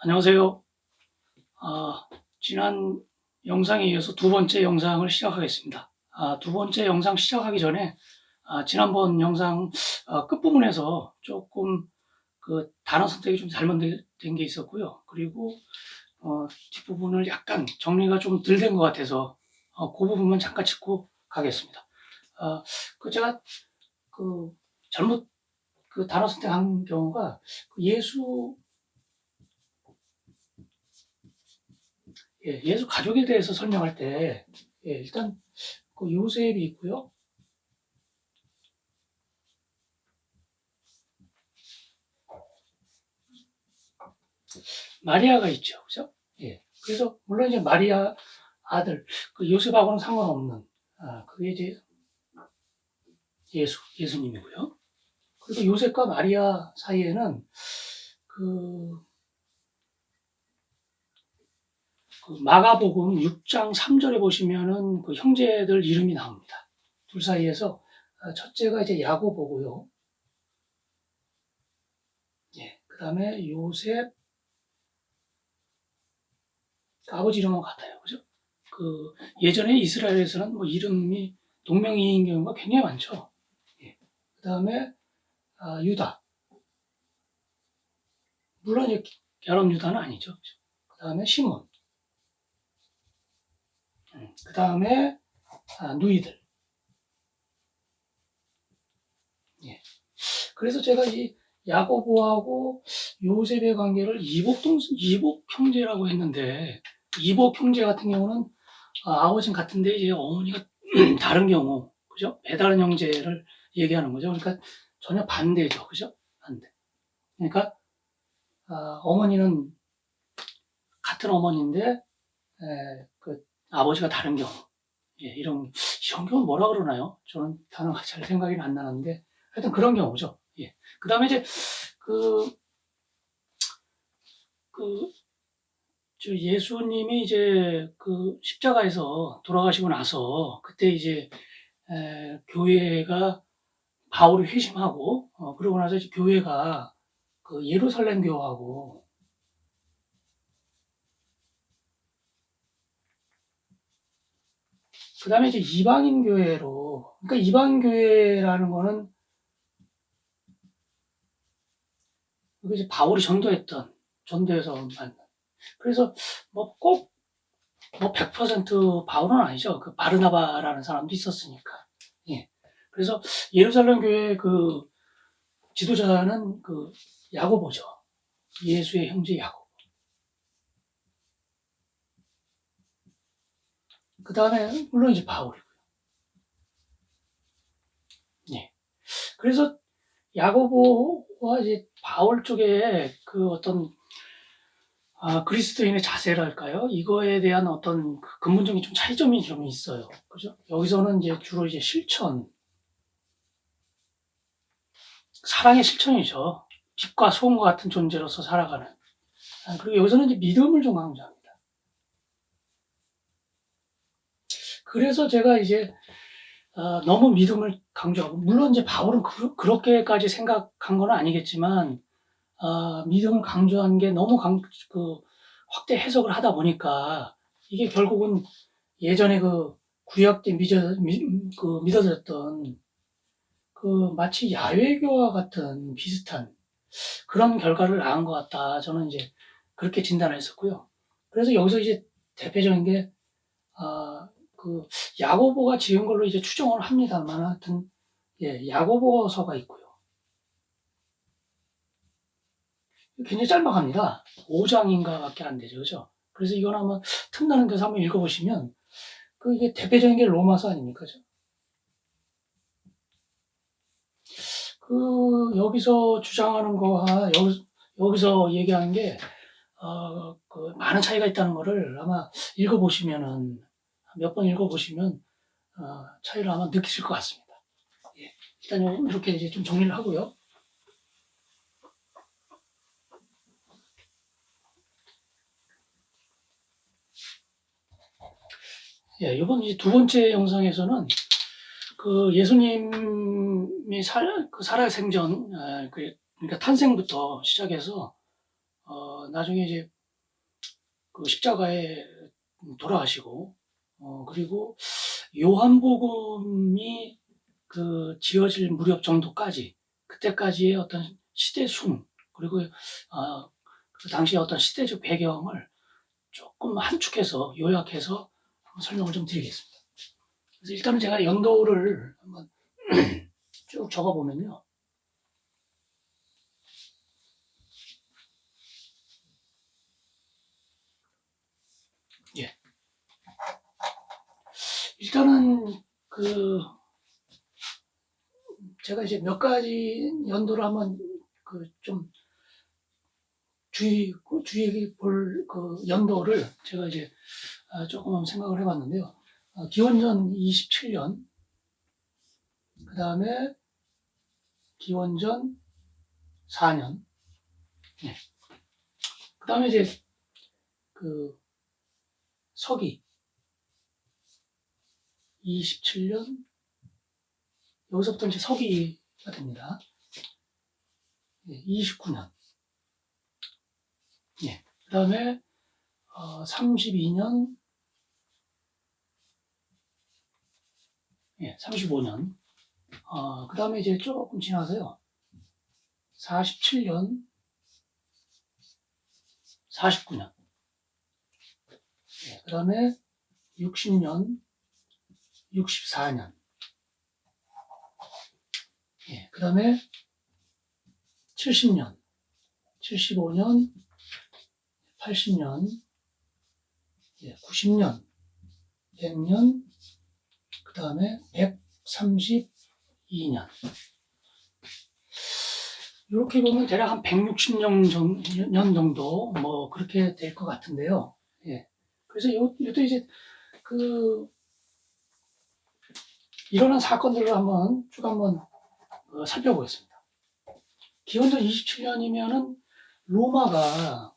안녕하세요. 지난 영상에 이어서 두 번째 영상을 시작하겠습니다. 두 번째 영상 시작하기 전에 지난번 영상 끝부분에서 조금 그 단어 선택이 좀 잘못된 게 있었고요. 그리고 뒷부분을 약간 정리가 좀 덜 된 것 같아서 그 부분만 잠깐 짚고 가겠습니다. 제가 잘못 단어 선택한 경우가 예수 가족에 대해서 설명할 때, 일단 요셉이 있고요. 마리아가 있죠. 그죠? 그래서, 물론 이제 마리아 아들, 요셉하고는 상관없는, 그게 이제 예수님이고요. 그리고 요셉과 마리아 사이에는 마가복음 6장 3절에 보시면은 형제들 이름이 나옵니다. 둘 사이에서, 첫째가 이제 야고보고요. 그 다음에 요셉, 아버지 이름은 같아요. 그죠? 예전에 이스라엘에서는 이름이 동명이인 경우가 굉장히 많죠. 그 다음에, 유다. 물론 이제 야론 유다는 아니죠. 그 다음에 시몬. 그 다음에, 누이들. 그래서 제가 이 야고보하고 요셉의 관계를 이복 형제라고 했는데, 이복 형제 같은 경우는 아버지는 같은데 이제 어머니가 다른 경우, 그죠? 배다른 형제를 얘기하는 거죠. 그러니까 전혀 반대죠. 그죠? 반대. 그러니까, 어머니는 같은 어머니인데, 아버지가 다른 경우. 이런 경우는 뭐라 그러나요? 저는 단어가 잘 생각이 안 나는데, 하여튼 그런 경우죠. 그 다음에 이제, 예수님이 이제 십자가에서 돌아가시고 나서, 그때 이제, 교회가 바울이 회심하고, 그러고 나서 이제 교회가 예루살렘 교하고, 그 다음에 이제 이방인 교회로, 그러니까 이방인 교회라는 거는, 이제 바울이 전도해서 만든. 그래서 꼭 100% 바울은 아니죠. 바르나바라는 사람도 있었으니까. 그래서 예루살렘 교회 지도자는 야고보죠. 예수의 형제 야고보. 그 다음에 물론 이제 바울이고요. 그래서 야고보와 이제 바울 쪽에 어떤 그리스도인의 자세랄까요? 이거에 대한 어떤 근본적인 좀 차이점이 좀 있어요. 그죠? 여기서는 이제 주로 이제 실천, 사랑의 실천이죠. 빛과 소금과 같은 존재로서 살아가는. 그리고 여기서는 이제 믿음을 좀 강조합니다. 그래서 제가 이제 너무 믿음을 강조하고, 물론 이제 바울은 그렇게까지 생각한 건 아니겠지만, 믿음을 강조한 게 너무 확대 해석을 하다 보니까, 이게 결국은 예전에 구약 때 믿어졌던 마치 야외교와 같은 비슷한 그런 결과를 낳은 것 같다. 저는 이제 그렇게 진단을 했었고요. 그래서 여기서 이제 대표적인 게, 야고보가 지은 걸로 이제 추정을 합니다만, 하여튼, 야고보서가 있고요. 굉장히 짤막합니다. 5장인가 밖에 안 되죠. 그죠? 그래서 이건 아마 틈나는 데서 한번 읽어보시면, 이게 대표적인 게 로마서 아닙니까? 여기서 주장하는 거와 여기서 얘기하는 게, 많은 차이가 있다는 거를 아마 몇 번 읽어보시면, 차이를 아마 느끼실 것 같습니다. 일단 이렇게 이제 좀 정리를 하고요. 이번 이제 두 번째 영상에서는 예수님이 살아생전, 그러니까 탄생부터 시작해서 나중에 이제 그 십자가에 돌아가시고, 그리고 요한복음이 그 지어질 무렵 정도까지, 그때까지의 어떤 시대순, 그리고 그 당시의 어떤 시대적 배경을 조금 함축해서 요약해서 한번 설명을 좀 드리겠습니다. 그래서 일단은 제가 연도를 한번 쭉 적어보면요. 예. 일단은 그 제가 이제 몇 가지 연도를 한번 그 좀 주의 볼 그 연도를 제가 이제 조금 생각을 해봤는데요. 기원전 27년, 그 다음에 기원전 4년, 네. 그 다음에 이제 그 서기 27년, 여기서부터 이제 서기가 됩니다. 29년. 예. 그 다음에 32년, 35년. 그 다음에 이제 조금 지나서요. 47년, 49년. 그 다음에 60년, 64년. 그 다음에 70년, 75년, 80년, 90년, 100년, 그 다음에 132년. 이렇게 보면 대략 한 160년 정도, 뭐, 그렇게 될 것 같은데요. 그래서 이것도 이제, 일어난 사건들을 쭉 한번 살펴보겠습니다. 기원전 27년이면은 로마가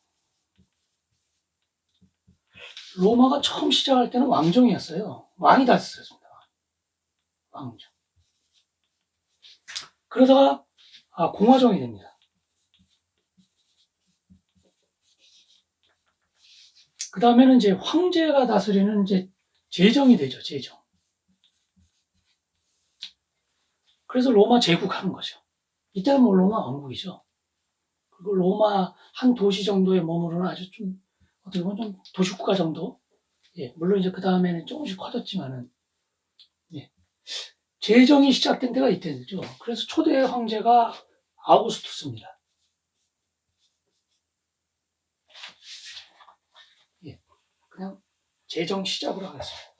처음 시작할 때는 왕정이었어요. 왕이 다스렸습니다. 왕정. 그러다가 공화정이 됩니다. 그 다음에는 이제 황제가 다스리는 이제 제정이 되죠. 제정. 그래서 로마 제국하는 거죠. 이때는 뭐 로마 왕국이죠. 그리고 로마 한 도시 정도에 머무르는 아주 좀 어떻게 보면 좀 도시국가 정도. 물론 이제 그 다음에는 조금씩 커졌지만은 제정이 시작된 때가 이때죠. 그래서 초대 황제가 아우구스투스입니다. 그냥 제정 시작으로 하겠습니다.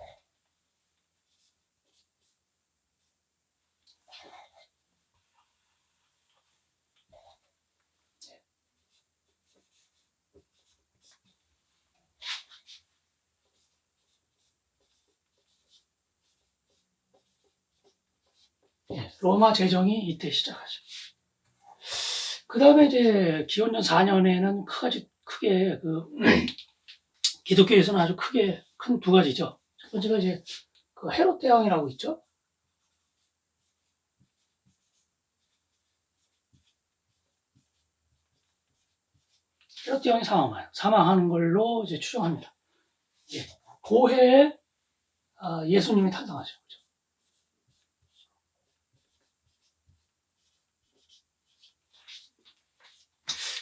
로마 제정이 이때 시작하죠. 그 다음에 이제 기원전 4년에는 크게 기독교에서는 아주 크게 큰 두 가지죠. 첫 번째가 이제 그 헤롯 대왕이라고 있죠. 헤롯 대왕이 사망하는 걸로 이제 추정합니다. 그 해에 예수님이 탄생하죠.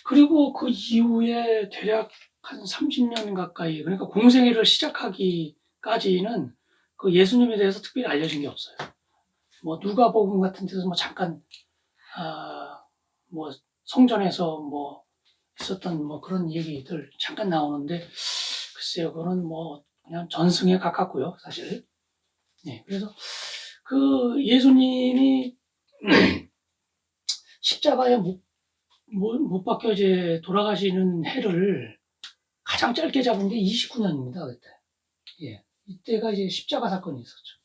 그리고 그 이후에 대략 한 30년 가까이, 그러니까 공생애를 시작하기까지는 그 예수님에 대해서 특별히 알려진 게 없어요. 뭐 누가복음 같은 데서 뭐 잠깐 뭐 성전에서 뭐 있었던 뭐 그런 얘기들 잠깐 나오는데, 글쎄요, 그거는 뭐 그냥 전승에 가깝고요, 사실. 그래서 그 예수님이 십자가에 못 박혀 이제 돌아가시는 해를 가장 짧게 잡은 게 29년입니다, 그때. 이때가 이제 십자가 사건이 있었죠.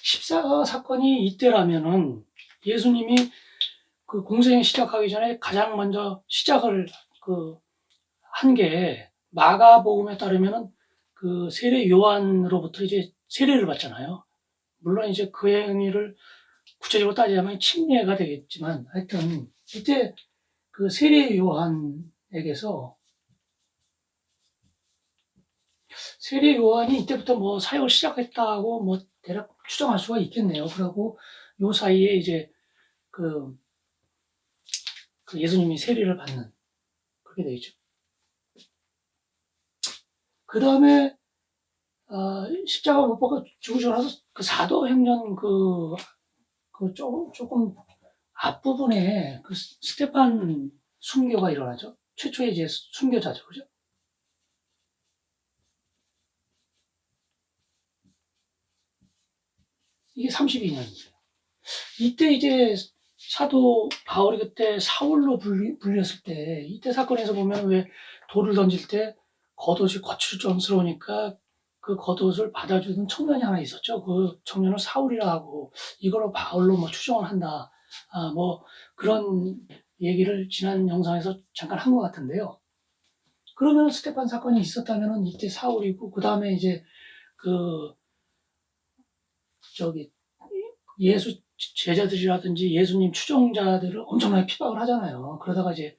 십자가 사건이 이때라면은 예수님이 그 공생 시작하기 전에 가장 먼저 시작을 한 게 마가복음에 따르면은 그 세례 요한으로부터 이제 세례를 받잖아요. 물론 이제 그 행위를 구체적으로 따지자면 침례가 되겠지만 하여튼 이때 그 세례 요한에게서 세례 요한이 이때부터 뭐 사역을 시작했다고 뭐 대략 추정할 수가 있겠네요. 그리고 요 사이에 이제 그, 그 예수님이 세례를 받는 그렇게 되겠죠. 그 다음에 십자가 못 박아 죽으시고 나서 그 사도행전 그 조금 앞부분에 그 스테판 순교가 일어나죠. 최초의 이제 순교자죠. 그죠? 이게 32년이에요. 이때 이제 사도 바울이 그때 사울로 불렸을 때 이때 사건에서 보면 왜 돌을 던질 때 겉옷이 거칠정스러우니까 그 겉옷을 받아주는 청년이 하나 있었죠. 그 청년을 사울이라 하고 이걸로 바울로 뭐 추정을 한다. 뭐 그런 얘기를 지난 영상에서 잠깐 한 것 같은데요. 그러면 스테판 사건이 있었다면은 이때 사울이고 그 다음에 이제 그 저기 예수 제자들이라든지 예수님 추종자들을 엄청나게 핍박을 하잖아요. 그러다가 이제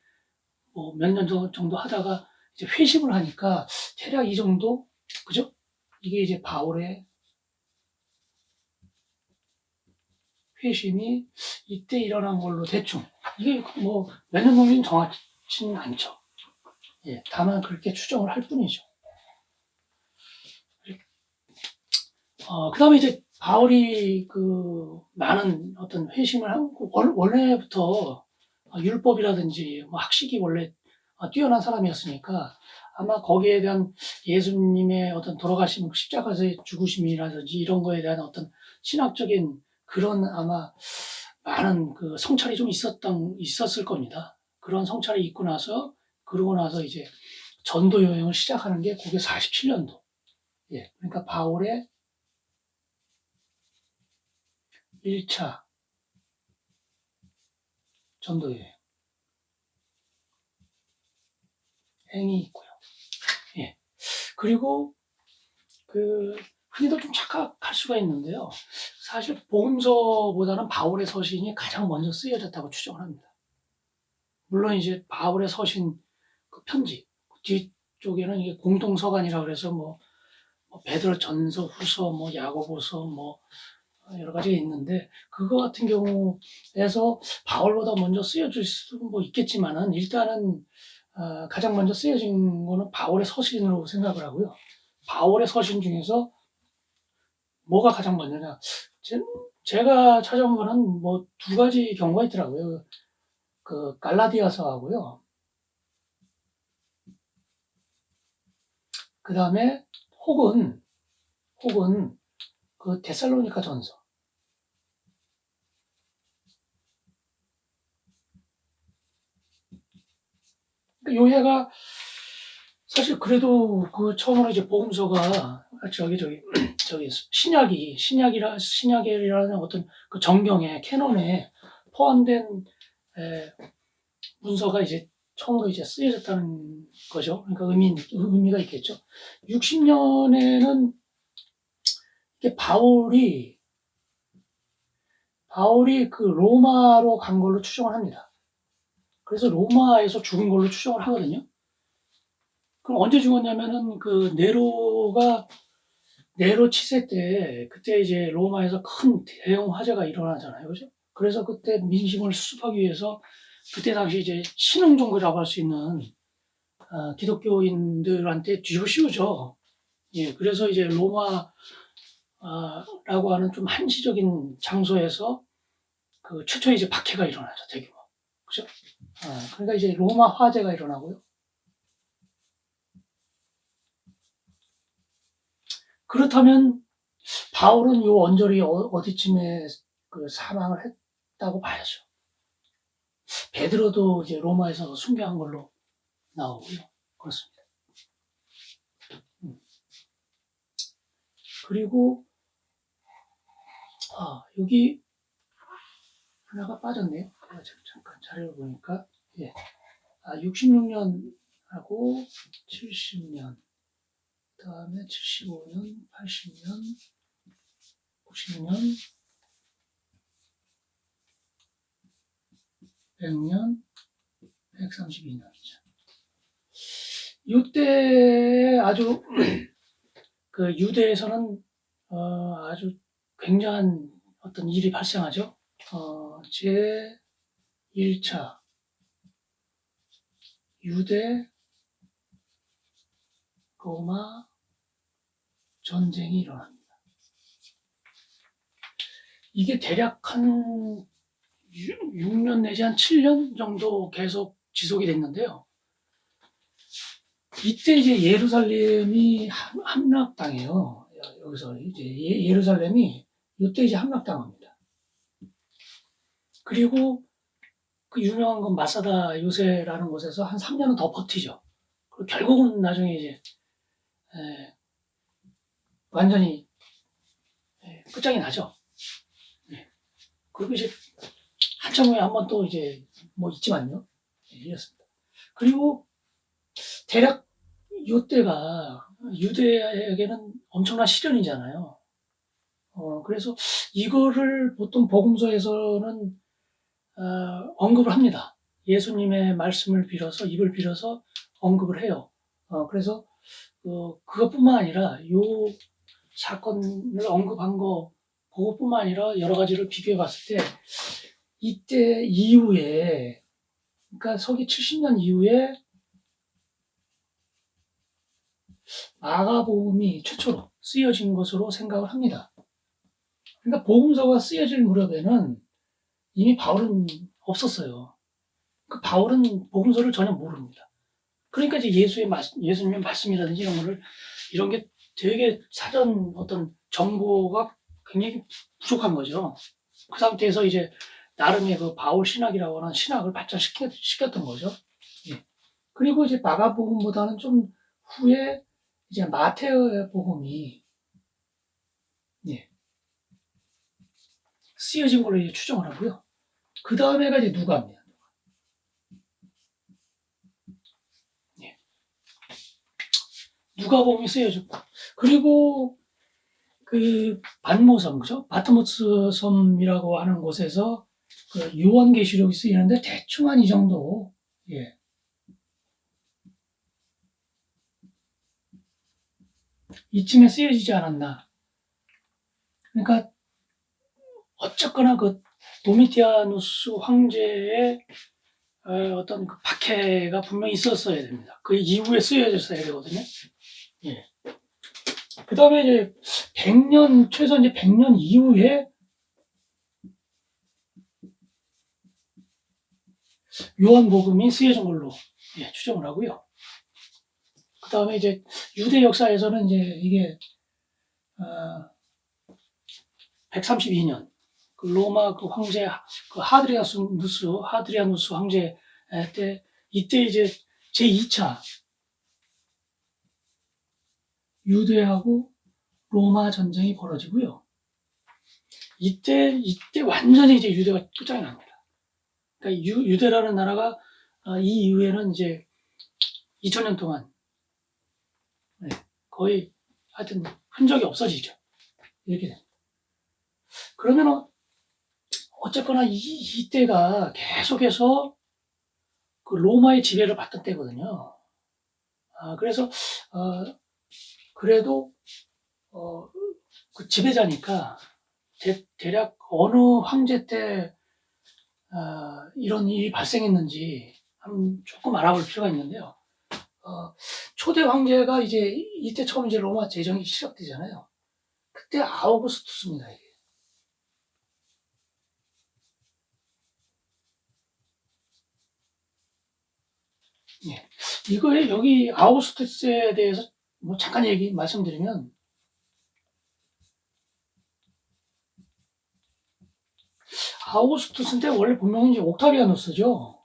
뭐 몇 년 정도 하다가 이제 회심을 하니까 대략 이 정도, 그죠? 이게 이제 바울의 회심이 이때 일어난 걸로 대충 이게 뭐 몇 년 동안 정확치는 않죠. 예, 다만 그렇게 추정을 할 뿐이죠. 그 다음에 이제 바울이 그 많은 어떤 회심을 하고 원래부터 율법이라든지 뭐 학식이 원래 뛰어난 사람이었으니까 아마 거기에 대한 예수님의 어떤 돌아가심, 십자가에서의 죽으심이라든지 이런 거에 대한 어떤 신학적인 그런 아마 많은 그 성찰이 좀 있었을 겁니다. 그런 성찰이 있고 나서 그러고 나서 이제 전도 여행을 시작하는 게 그게 47년도. 예, 그러니까 바울의 1차 전도 여행이 있고요. 예. 그리고 그 흔히도 좀 착각할 수가 있는데요. 사실 복음서보다는 바울의 서신이 가장 먼저 쓰여졌다고 추정을 합니다. 물론 이제 바울의 서신 그 편지 그 뒤쪽에는 이게 공동서간이라 그래서 뭐 베드로 전서, 후서, 뭐 야고보서, 뭐 여러 가지가 있는데 그거 같은 경우에서 바울보다 먼저 쓰여질 수도 뭐 있겠지만은 일단은 가장 먼저 쓰여진 거는 바울의 서신으로 생각을 하고요. 바울의 서신 중에서 뭐가 가장 먼저냐? 제가 찾아본 거는 뭐 두 가지 경우가 있더라고요. 그 갈라디아서하고요. 그 다음에 혹은 그 데살로니가 전서. 그러니까 요 해가 사실 그래도 그 처음으로 이제 복음서가 저기 신약이라는 어떤 그 정경에 캐논에 포함된 문서가 이제 처음으로 이제 쓰여졌다는 거죠. 그러니까 의미가 있겠죠. 60년에는 이게 바울이 그 로마로 간 걸로 추정을 합니다. 그래서 로마에서 죽은 걸로 추정을 하거든요. 그럼 언제 죽었냐면은 그 네로 치세 때 그때 이제 로마에서 큰 대형 화재가 일어나잖아요. 그죠? 그래서 그때 민심을 수습하기 위해서 그때 당시 이제 신흥 종교라고 할 수 있는 기독교인들한테 뒤집어 씌우죠. 예, 그래서 이제 로마라고 하는 좀 한시적인 장소에서 그 최초의 이제 박해가 일어나죠, 대규모. 그죠? 그러니까 이제 로마 화재가 일어나고요. 그렇다면 바울은 요 언저리 어디쯤에 그 사망을 했다고 봐야죠. 베드로도 이제 로마에서 순교한 걸로 나오고요. 그렇습니다. 그리고 여기 하나가 빠졌네요. 제가 잠깐 자료를 보니까 66년하고 70년, 그다음에 75년, 80년, 90년, 100년, 132년이죠. 이때 아주 그 유대에서는 아주 굉장한 어떤 일이 발생하죠. 제 1차 유대 로마 전쟁이 일어납니다. 이게 대략 한 6년 내지 한 7년 정도 계속 지속이 됐는데요. 이때 이제 예루살렘이 함락당해요. 여기서 이제 예루살렘이 이때 이제 함락당합니다. 그리고 그 유명한 건 마사다 요새라는 곳에서 한 3년은 더 버티죠. 그리고 결국은 나중에 이제 완전히 끝장이 나죠. 그리고 이제 한참 후에 한번 또 이제 뭐 있지만요. 이랬습니다. 그리고 대략 이때가 유대에게는 엄청난 시련이잖아요. 그래서 이거를 보통 복음서에서는 언급을 합니다. 예수님의 말씀을 빌어서 입을 빌어서 언급을 해요. 그래서 그것뿐만 아니라 요 사건을 언급한 거 그것뿐만 아니라 여러 가지를 비교해 봤을 때 이때 이후에 그러니까 서기 70년 이후에 마가복음이 최초로 쓰여진 것으로 생각을 합니다. 그러니까 복음서가 쓰여질 무렵에는 이미 바울은 없었어요. 그 바울은 복음서를 전혀 모릅니다. 그러니까 이제 예수님의 말씀이라든지 이런 게 되게 사전 어떤 정보가 굉장히 부족한 거죠. 그 상태에서 이제 나름의 그 바울 신학이라고 하는 신학을 발전시켰던 거죠. 예. 그리고 이제 마가복음보다는 좀 후에 이제 마태의 복음이 쓰여진 걸로 이제 추정을 하고요. 그 다음에가 이제 누가입니다. 누가복음이 쓰여졌고, 그리고 그 반모섬, 그죠? 바트모스 섬이라고 하는 곳에서 그 요한계시록이 쓰이는데 대충 한 이 정도, 예. 이쯤에 쓰여지지 않았나. 그러니까 어쨌거나 그 도미티아누스 황제의 어떤 그 박해가 분명히 있었어야 됩니다. 그 이후에 쓰여졌어야 되거든요. 예. 그 다음에 이제 100년, 최소 이제 100년 이후에 요한복음이 쓰여진 걸로 추정을 하고요. 그 다음에 이제 유대 역사에서는 이제 이게 132년 그 로마 그 황제 그 하드리아누스 황제 때 이때 이제 제 2차 유대하고 로마 전쟁이 벌어지고요. 이때 완전히 이제 유대가 끝장이 납니다. 그러니까 유대라는 나라가 이 이후에는 이제 2000년 동안 거의 하여튼 흔적이 없어지죠. 이렇게 됩니다. 그러면 어쨌거나 이때가 계속해서 그 로마의 지배를 받던 때거든요. 그래서 그래도 그 지배자니까 대략 어느 황제 때 이런 일이 발생했는지 조금 알아볼 필요가 있는데요. 초대 황제가 이제 이때 처음 이제 로마 제정이 시작되잖아요. 그때 아우구스투스입니다. 이게. 예. 이거에 여기 아우구스투스에 대해서 뭐 잠깐 말씀드리면 아우구스투스인데 원래 본명이 이제 옥타비아누스죠.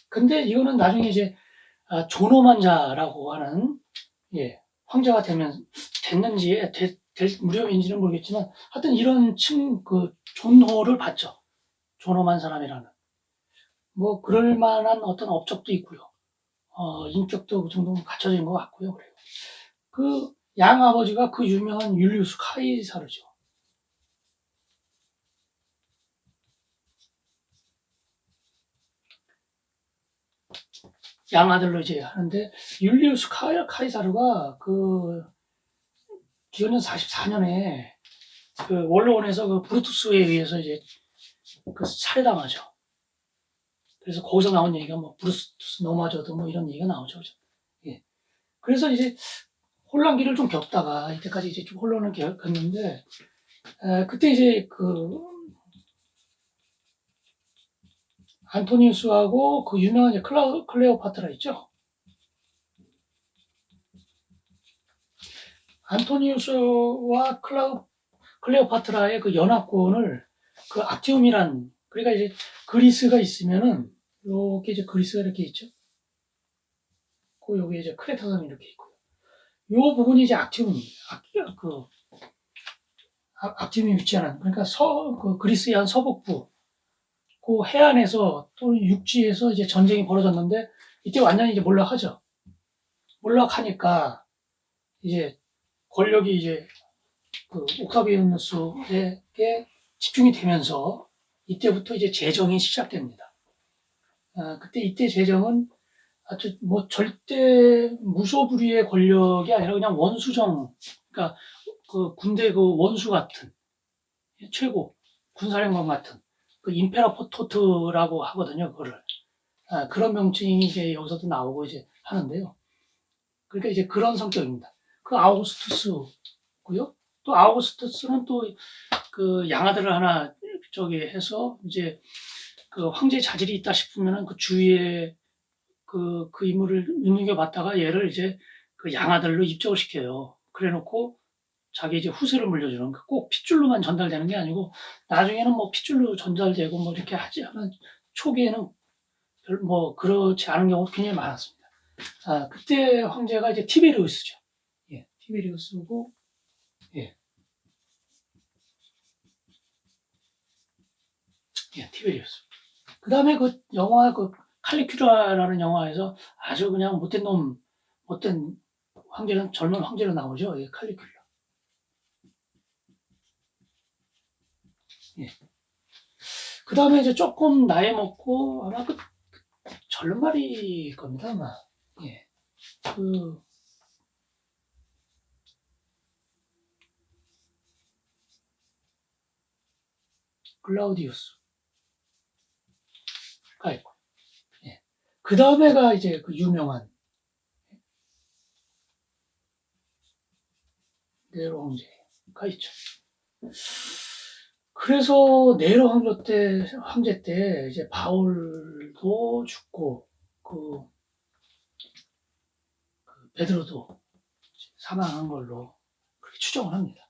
근데 이거는 나중에 이제 존오만자라고 하는 황제가 됐는지 될 무렵인지는 모르겠지만 하여튼 이런 그 존호를 받죠. 존엄한 사람이라는. 뭐 그럴 만한 어떤 업적도 있고요. 인격도 그 정도는 갖춰진 것 같고요. 그래요. 그 양아버지가 그 유명한 율리우스 카이사르죠. 양아들로 이제 하는데, 율리우스 카이사르가 기원전 44년에 그 원로원에서 그 브루투스에 의해서 이제 그 살해당하죠. 그래서 거기서 나온 얘기가 뭐 브루투스 노마저드 뭐 이런 얘기가 나오죠. 예. 그래서 이제 혼란기를 좀 겪다가 이때까지 이제 좀 혼란을 겪었는데, 그때 이제 안토니우스하고 그 유명한 이제 클레오파트라 있죠. 안토니우스와 클레오파트라의 그 연합군을 그 악티움이란, 그러니까 이제 그리스가 있으면은 요게 이제 그리스가 이렇게 있죠. 그 여기 이제 크레타섬이 이렇게 있고요. 요 부분이 이제 악티움이 위치하는, 그러니까 그리스의 한 서북부 그 해안에서 또 육지에서 이제 전쟁이 벌어졌는데, 이때 완전히 이제 몰락하죠. 몰락하니까 이제 권력이 이제 그 옥타비아누스에게 집중이 되면서 이때부터 이제 재정이 시작됩니다. 그때 이때 재정은 아주 뭐 절대 무소불위의 권력이 아니라 그냥 원수정, 그러니까 그 군대 그 원수 같은, 최고 군사령관 같은 그 임페라포토트라고 하거든요. 그거를. 그런 명칭이 이제 여기서도 나오고 이제 하는데요. 그러니까 이제 그런 성격입니다. 그 아우구스투스고요. 또 아우구스투스는 또 그 양아들을 하나 저기 해서 이제 그 황제 자질이 있다 싶으면은 그 주위에 그 인물을 눈여겨봤다가 얘를 이제 그 양아들로 입적을 시켜요. 그래놓고 자기 이제 후세를 물려주는, 꼭 핏줄로만 전달되는 게 아니고 나중에는 뭐 핏줄로 전달되고 뭐 이렇게 하지 않은, 초기에는 뭐 그렇지 않은 경우가 굉장히 많았습니다. 그때 황제가 이제 티베리우스죠. 예, 티베리우스고, 예, 예, 티베리우스. 그 다음에 그 영화 그 칼리큐라라는 영화에서 아주 그냥 못된 놈, 못된 황제는 젊은 황제로 나오죠. 예, 칼리큘라. 예. 그 다음에 이제 조금 나이 먹고 아마 그 절름발이일 겁니다, 아마. 예. 글라우디우스가 있고. 예. 그 다음에가 이제 그 유명한 네로 황제가 있죠. 그래서 네로 황제 때 이제 바울도 죽고 베드로도 사망한 걸로 그렇게 추정을 합니다.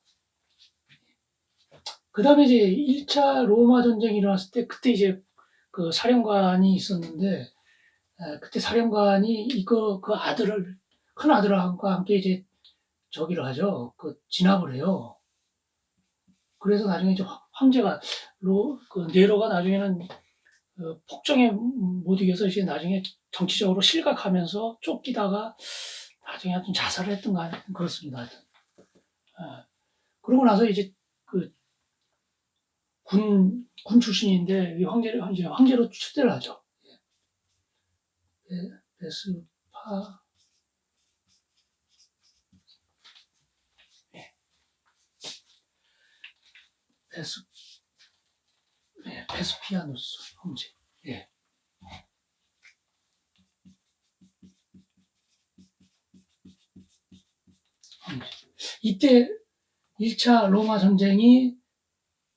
그 다음에 이제 1차 로마 전쟁이 일어났을 때 그때 이제 그 사령관이 있었는데, 그때 사령관이 그 아들을, 큰 아들과 함께 이제 저기를 하죠. 그 진압을 해요. 그래서 나중에 이제 황제가 그 네로가 나중에는 폭정에 못 이겨서 이제 나중에 정치적으로 실각하면서 쫓기다가 나중에 하여튼 자살을 했던가 하여튼 그렇습니다. 하여튼. 그러고 나서 이제 그 군 출신인데 이 황제로 추대를 하죠. 베스파 예. 베스피아누스 황제. 예. 황제. 이때 1차 로마 전쟁이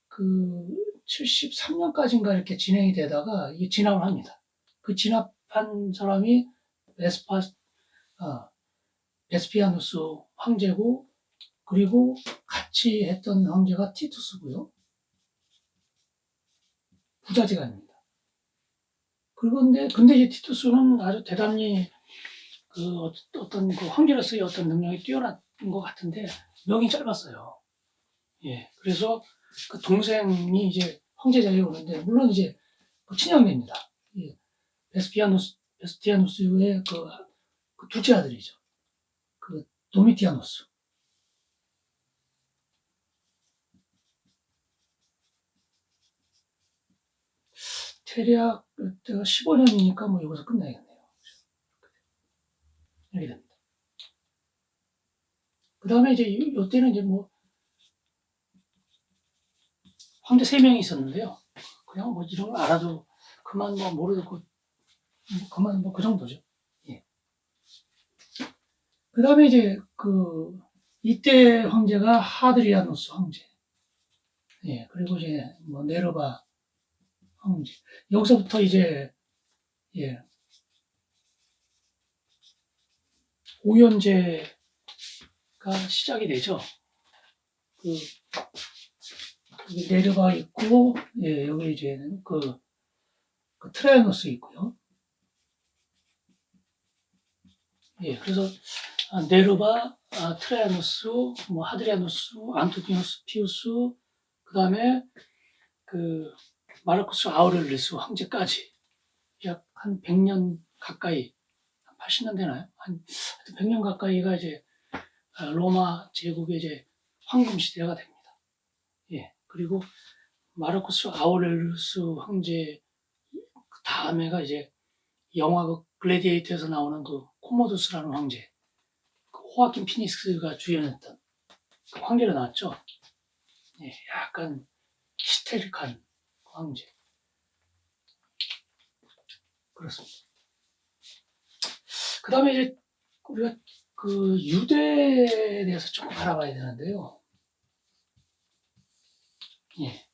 그 73년까지인가 이렇게 진행이 되다가 이게 진압을 합니다. 그 진압한 사람이 베스피아누스 황제고, 그리고 같이 했던 황제가 티투스고요. 부자지간입니다. 근데 이제 티투스는 아주 대단히 어떤 그 황제로서의 어떤 능력이 뛰어난 것 같은데 명이 짧았어요. 예. 그래서 그 동생이 이제 황제 자리에 오는데, 물론 이제 그 친형제입니다. 예. 베스티아누스의 그 둘째 아들이죠. 그 도미티아누스. 대략 그때가 15년이니까 뭐 여기서 끝내야겠네요. 이렇게 됩니다. 그 다음에 이제 이때는 이제 뭐 황제 3명이 있었는데요. 그냥 뭐 이런 걸 알아도 그만 뭐 모르고 그만 뭐 그 정도죠. 예. 그 다음에 이제 이때 황제가 하드리아누스 황제. 예. 그리고 이제 뭐 네르바 황제. 여기서부터 이제 예. 오연제가 시작이 되죠. 여기 네르바 있고, 예, 여기 이제 트라이아누스 있고요. 예, 그래서 네르바, 트라이아누스, 뭐 하드리아누스, 안토니우스 피우스, 그 다음에 마르쿠스 아우렐리우스 황제까지 약 한 100년 가까이, 80년 되나요? 한 100년 가까이가 이제 로마 제국의 이제 황금 시대가 됩니다. 예, 그리고 마르쿠스 아우렐리우스 황제 그 다음에가 이제 영화 글래디에이터에서 나오는 코모두스라는 황제, 호아킨 피닉스가 주연했던 그 황제로 나왔죠. 예, 약간 히스테릭한 황제. 그렇습니다. 그 다음에 이제 우리가 유대에 대해서 조금 알아봐야 되는데요. 예.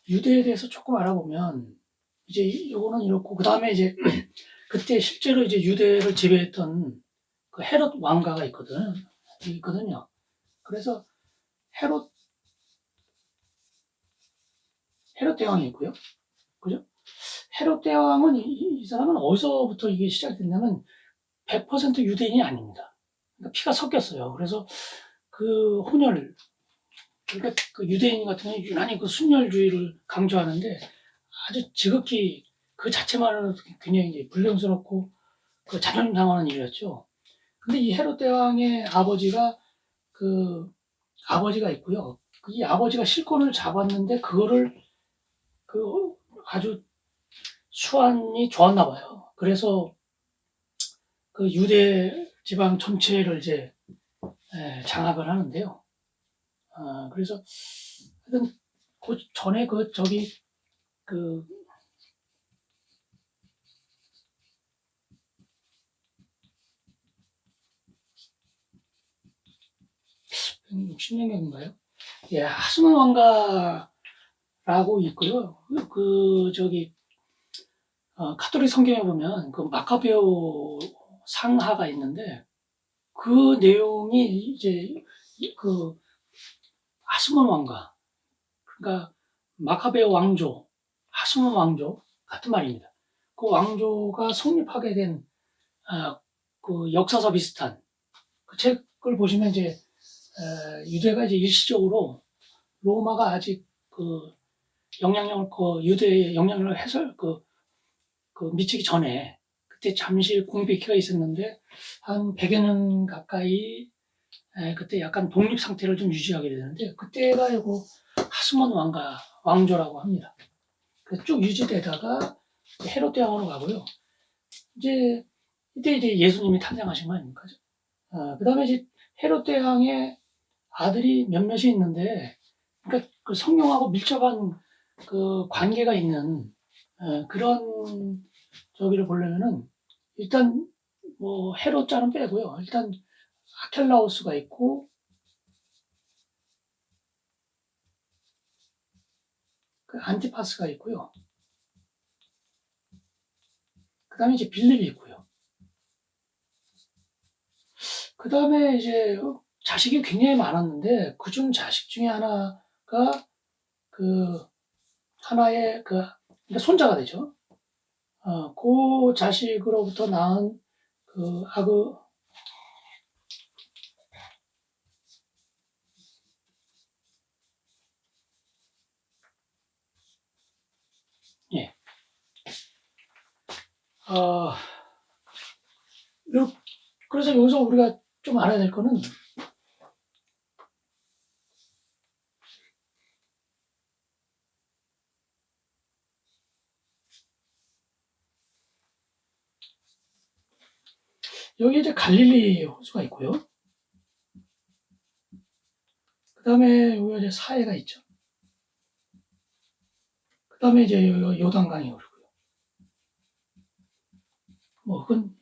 유대에 대해서 조금 알아보면 이제 요거는 이렇고 그 다음에 이제 그때 실제로 이제 유대를 지배했던 헤롯 왕가가 있거든요. 그래서 헤롯 대왕이 있고요. 그죠? 헤롯 대왕은 이 사람은 어디서부터 이게 시작됐냐면 100% 유대인이 아닙니다. 그러니까 피가 섞였어요. 그래서 그러니까 유대인 같은 경우는 유난히 순혈주의를 강조하는데 아주 지극히 그 자체만으로도 굉장히 이제 불경스럽고 자존심 상하는 일이었죠. 근데 이 헤롯 대왕의 아버지가 있고요. 이 아버지가 실권을 잡았는데 그거를 아주 수완이 좋았나 봐요. 그래서 유대 지방 전체를 이제 장악을 하는데요. 그래서 하여튼 그 전에 저기 160년경인가요? 예, 하스몬 왕가라고 있고요. 카톨릭 성경에 보면 마카베오 상하가 있는데 그 내용이 이제 하스몬 왕가, 그러니까 마카베오 왕조, 하스몬 왕조 같은 말입니다. 그 왕조가 성립하게 된 역사서 비슷한 그 책을 보시면 이제 유대가 이제 일시적으로 로마가 아직 유대의 영향력을 미치기 전에 그때 잠시 공백기가 있었는데 한 100여 년 가까이 그때 약간 독립 상태를 좀 유지하게 되는데 그때가 이거 하스몬 왕조라고 합니다. 그래서 쭉 유지되다가 헤롯 대왕으로 가고요. 이때 이제 예수님이 탄생하신 거 아닙니까? 그 다음에 이제 헤롯 대왕의 아들이 몇몇이 있는데, 그러니까 성령하고 밀접한 관계가 있는 그런 저기를 보려면은 일단 뭐 헤롯자는 빼고요. 일단 아켈라우스가 있고 안티파스가 있고요. 그 다음에 이제 빌립이 있고요. 그 다음에 이제 자식이 굉장히 많았는데 그중 자식 중에 하나가 하나의 그러니까 손자가 되죠. 그 자식으로부터 낳은 예. 그래서 여기서 우리가 좀 알아야 될 거는 여기 이제 갈릴리 호수가 있고요. 그 다음에 여기 이제 사해가 있죠. 그 다음에 이제 요단강이 흐르고요. 뭐, 그건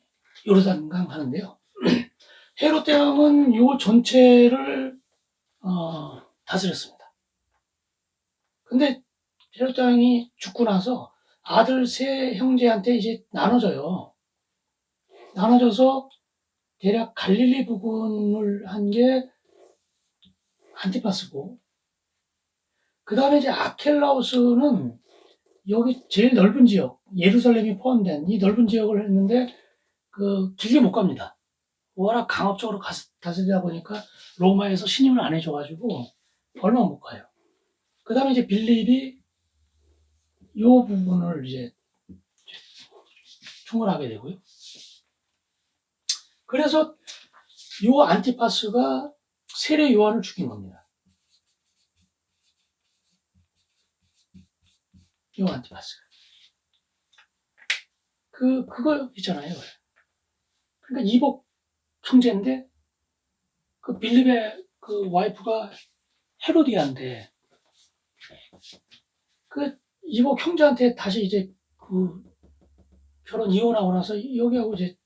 요르단강 하는데요. 헤롯 대왕은 요 전체를, 다스렸습니다. 근데 헤롯 대왕이 죽고 나서 아들 세 형제한테 이제 나눠져요. 나눠져서 대략 갈릴리 부근을 한 게 안티파스고, 그 다음에 이제 아켈라우스는 여기 제일 넓은 지역, 예루살렘이 포함된 이 넓은 지역을 했는데, 길게 못 갑니다. 워낙 강압적으로 다스리다 보니까 로마에서 신임을 안 해줘가지고 얼마 못 가요. 그 다음에 이제 빌립이 요 부분을 이제 총괄하게 되고요. 그래서 요 안티파스가 세례 요한을 죽인 겁니다. 요 안티파스가. 그거 있잖아요. 그러니까 이복 형제인데, 빌립의 와이프가 헤로디아인데, 이복 형제한테 다시 이제 결혼 이혼하고 나서 여기하고 이제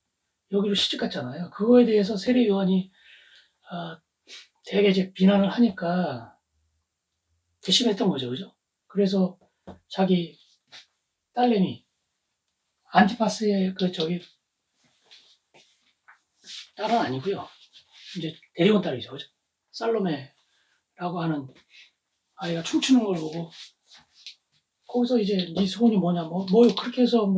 여기로 시집 갔잖아요. 그거에 대해서 세례 요한이 되게 이제 비난을 하니까 괘씸했던 거죠, 그죠? 그래서 자기 딸내미 안티파스의 딸은 아니고요. 이제 데리고 온 딸이죠, 그죠? 살로메라고 하는 아이가 춤추는 걸 보고 거기서 이제 네 소원이 뭐냐, 뭐 그렇게 해서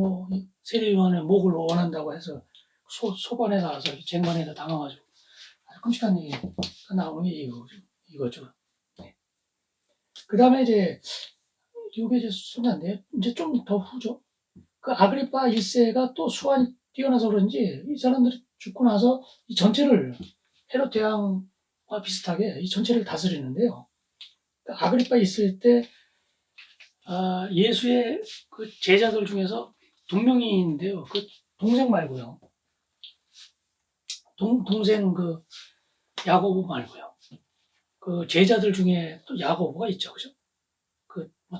세례 요한의 목을 원한다고 해서 소관에 나와서 쟁반에다 담아가지고 아주 끔찍한 얘기가 나오는 게 이거죠. 네. 그 다음에 이제 이게 이제 순간인데 이제 좀 더 후죠. 아그리파 1세가 또 수완이 뛰어나서 그런지 이 사람들이 죽고 나서 이 전체를 헤롯 대왕과 비슷하게 이 전체를 다스리는데요. 아그리파 있을 때 예수의 제자들 중에서 동명이인데요. 동생 말고요. 동생 야고보 말고요. 제자들 중에 또 야고보가 있죠, 그죠?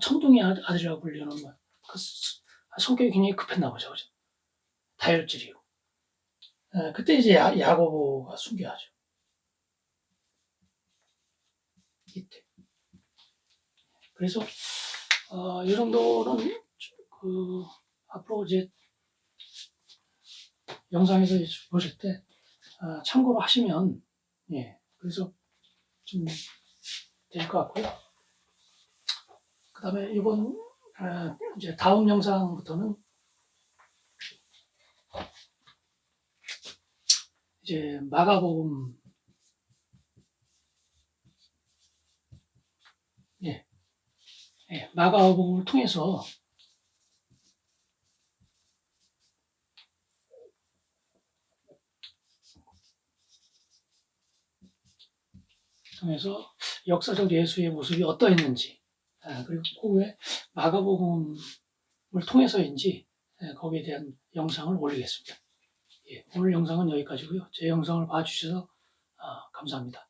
천둥이 아들이라고 불리는 성격이 굉장히 급했나 보죠, 그죠? 다혈질이고. 그때 이제 야고보가 순교하죠. 이때. 그래서 이 정도는 앞으로 이제 영상에서 보실 때 참고로 하시면 그래서 좀 될 것 같고요. 그 다음에 이번 이제 다음 영상부터는 이제 마가복음 마가복음을 통해서 역사적 예수의 모습이 어떠했는지, 그리고 그 후에 마가복음을 통해서인지 거기에 대한 영상을 올리겠습니다. 오늘 영상은 여기까지고요. 제 영상을 봐주셔서 감사합니다.